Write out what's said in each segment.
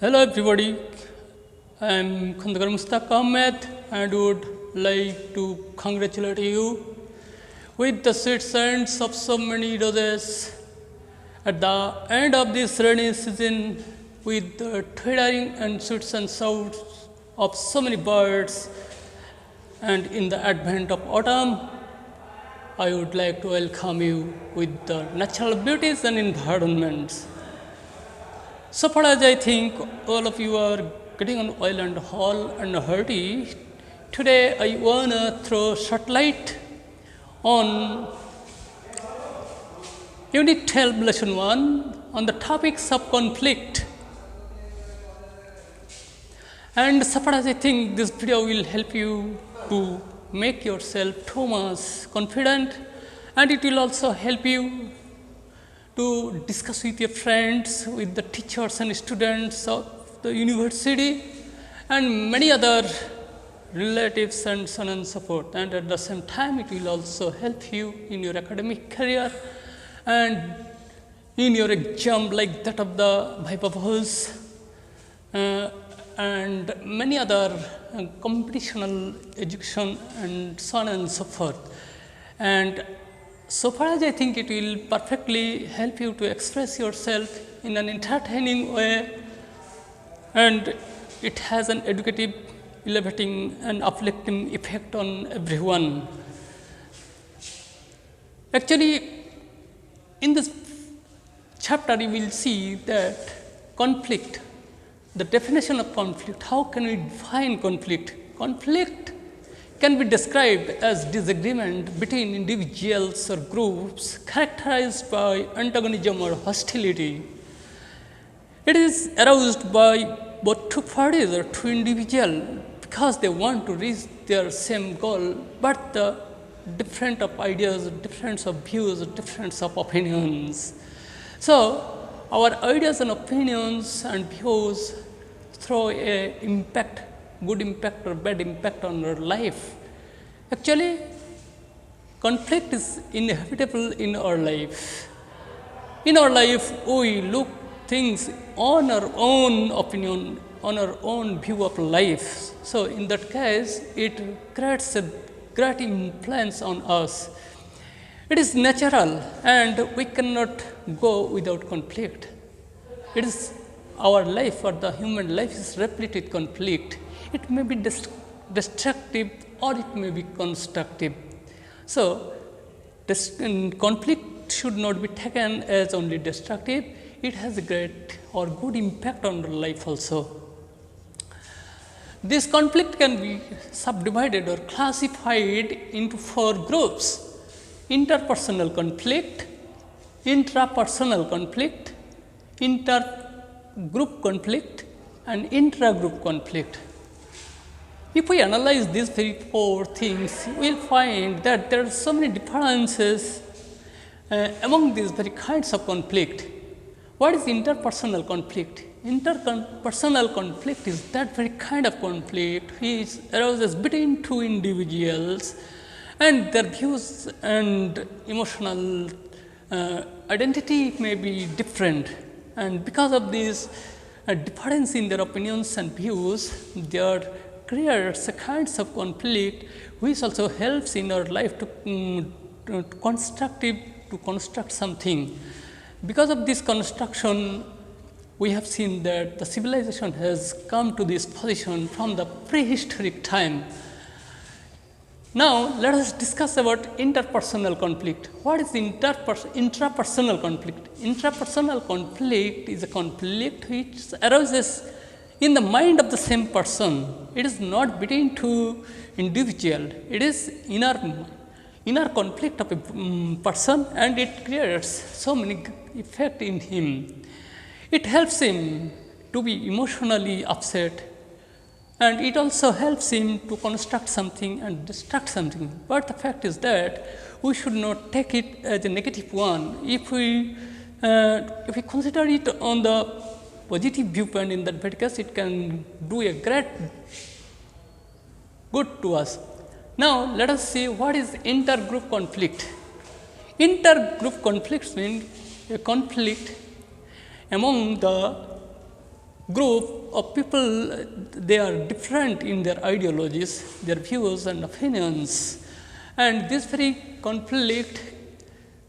Hello everybody, I am Khandakar Mustaq Ahmed and would like to congratulate you with the sweet scents of so many roses at the end of this rainy season with the twittering and sweet sounds of so many birds, and in the advent of autumn I would like to welcome you with the natural beauties and environments. So far as I think all of you are getting on well and whole and hearty, today I want to throw short light on Unit 12 Lesson 1 on the topics of conflict. And so far as I think this video will help you to make yourself too much confident, and it will also help you to discuss with your friends, with the teachers and students of the university and many other relatives and so on and so forth. And at the same time it will also help you in your academic career and in your exam like that of the Viva and many other computational education and so on and so forth. And so far as I think it will perfectly help you to express yourself in an entertaining way, and it has an educative, elevating and uplifting effect on everyone. Actually, in this chapter you will see that conflict, the definition of conflict, how can we define conflict? Conflict can be described as disagreement between individuals or groups characterized by antagonism or hostility. It is aroused by both two parties or two individuals because they want to reach their same goal, but the different of ideas, difference of views, difference of opinions. So, our ideas and opinions and views throw a impact, good impact or bad impact on our life. Actually, conflict is inevitable in our life. In our life, we look things on our own opinion, on our own view of life. So, in that case, it creates a great influence on us. It is natural and we cannot go without conflict. It is our life or the human life is replete with conflict. It may be destructive or it may be constructive. So, conflict should not be taken as only destructive. It has a great or good impact on our life also. This conflict can be subdivided or classified into 4 groups: interpersonal conflict, intrapersonal conflict, intergroup conflict and intragroup conflict. If we analyze these 4 things, we will find that there are so many differences among these very kinds of conflict. What is interpersonal conflict? Interpersonal conflict is that very kind of conflict which arises between two individuals and their views and emotional identity may be different, and because of this difference in their opinions and views, there creates a kinds of conflict which also helps in our life to construct something. Because of this construction, we have seen that the civilization has come to this position from the prehistoric time. Now, let us discuss about interpersonal conflict. What is intrapersonal conflict? Intrapersonal conflict is a conflict which arises in the mind of the same person. It is not between two individuals. It is inner conflict of a person, and it creates so many effect in him. It helps him to be emotionally upset, and it also helps him to construct something and destruct something. But the fact is that we should not take it as a negative one. If we consider it on the positive viewpoint, in that very case, it can do a great good to us. Now, let us see what is intergroup conflict. Intergroup conflicts mean a conflict among the group of people, they are different in their ideologies, their views and opinions, and this very conflict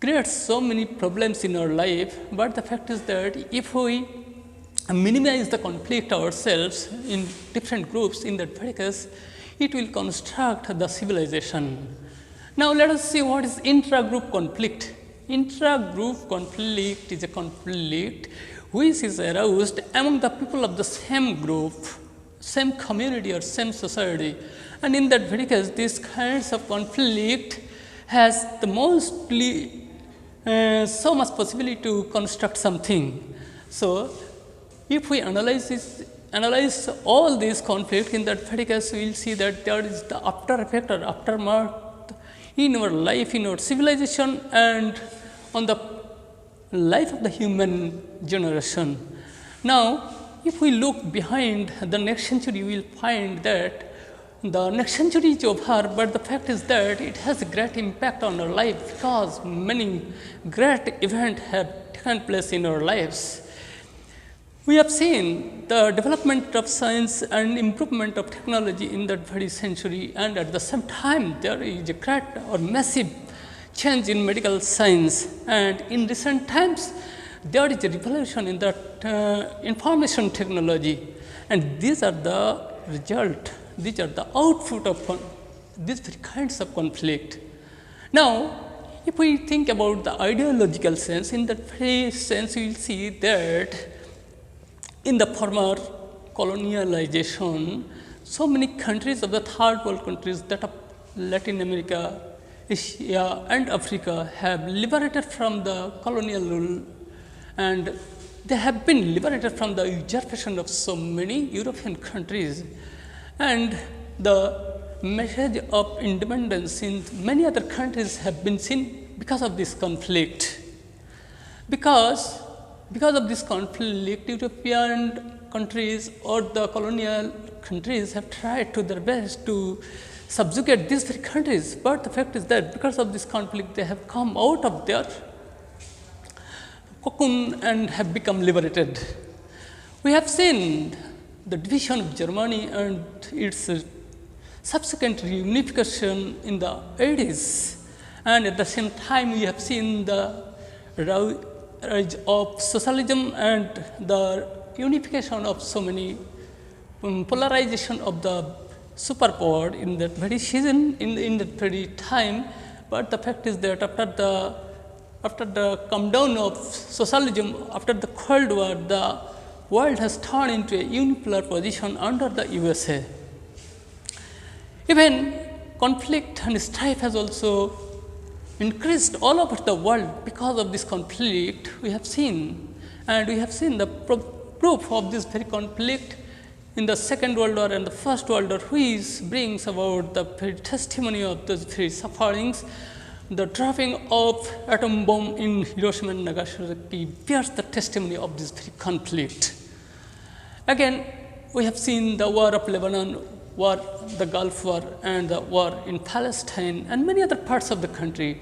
creates so many problems in our life. But the fact is that if we minimize the conflict ourselves in different groups, in that very case, it will construct the civilization. Now, let us see what is intra-group conflict. Intra-group conflict is a conflict which is aroused among the people of the same group, same community or same society. And in that very case, these kinds of conflict has the mostly so much possibility to construct something. So, if we analyze all these conflicts, in that very case, we will see that there is the after effect or aftermath in our life, in our civilization, and on the life of the human generation. Now, if we look behind the next century, we will find that the next century is over, but the fact is that it has a great impact on our life, because many great events have taken place in our lives. We have seen the development of science and improvement of technology in that very century, and at the same time there is a great or massive change in medical science, and in recent times there is a revolution in that information technology, and these are the result, these are the output of these three kinds of conflict. Now, if we think about the ideological sense, in that very sense we will see that in the former colonialization, so many countries of the third world countries, that of Latin America, Asia and Africa, have liberated from the colonial rule, and they have been liberated from the usurpation of so many European countries, and the message of independence in many other countries have been seen because of this conflict. Because of this conflict, European countries or the colonial countries have tried to their best to subjugate these three countries, but the fact is that because of this conflict, they have come out of their cocoon and have become liberated. We have seen the division of Germany and its subsequent reunification in the 80s, and at the same time we have seen the rise of socialism and the unification of so many polarization of the superpower in that very season, in that very time. But the fact is that after the come down of socialism, after the Cold War, the world has turned into a unipolar position under the USA. Even conflict and strife has also increased all over the world because of this conflict. We have seen, and we have seen the proof of this very conflict in the Second World War and the First World War, which brings about the very testimony of those very sufferings. The dropping of atom bomb in Hiroshima and Nagasaki bears the testimony of this very conflict. Again, we have seen the war of Lebanon, war, the Gulf War, and the war in Palestine and many other parts of the country.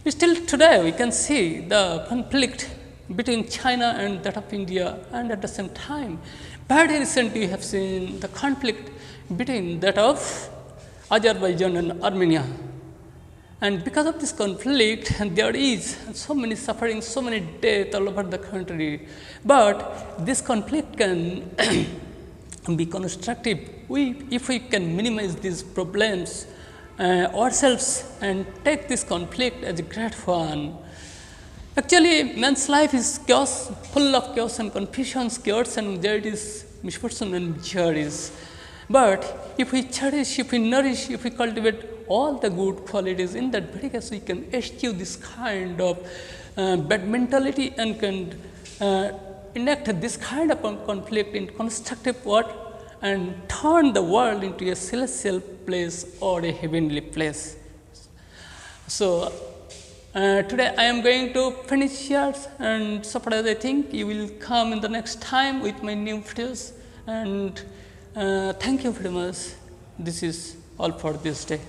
Still today, we can see the conflict between China and that of India, and at the same time, very recently we have seen the conflict between that of Azerbaijan and Armenia. And because of this conflict, there is so many suffering, so many deaths all over the country. But this conflict can be constructive if we can minimize these problems ourselves and take this conflict as a great one. Actually, man's life is chaos, full of chaos and confusion, chaos and anxieties, misfortune and miseries. But if we cherish, if we nourish, if we cultivate all the good qualities, in that very case we can eschew this kind of bad mentality and can enact this kind of conflict in constructive work and turn the world into a celestial place or a heavenly place. So, today I am going to finish here, and so far as I think you will come in the next time with my new videos, and thank you very much. This is all for this day.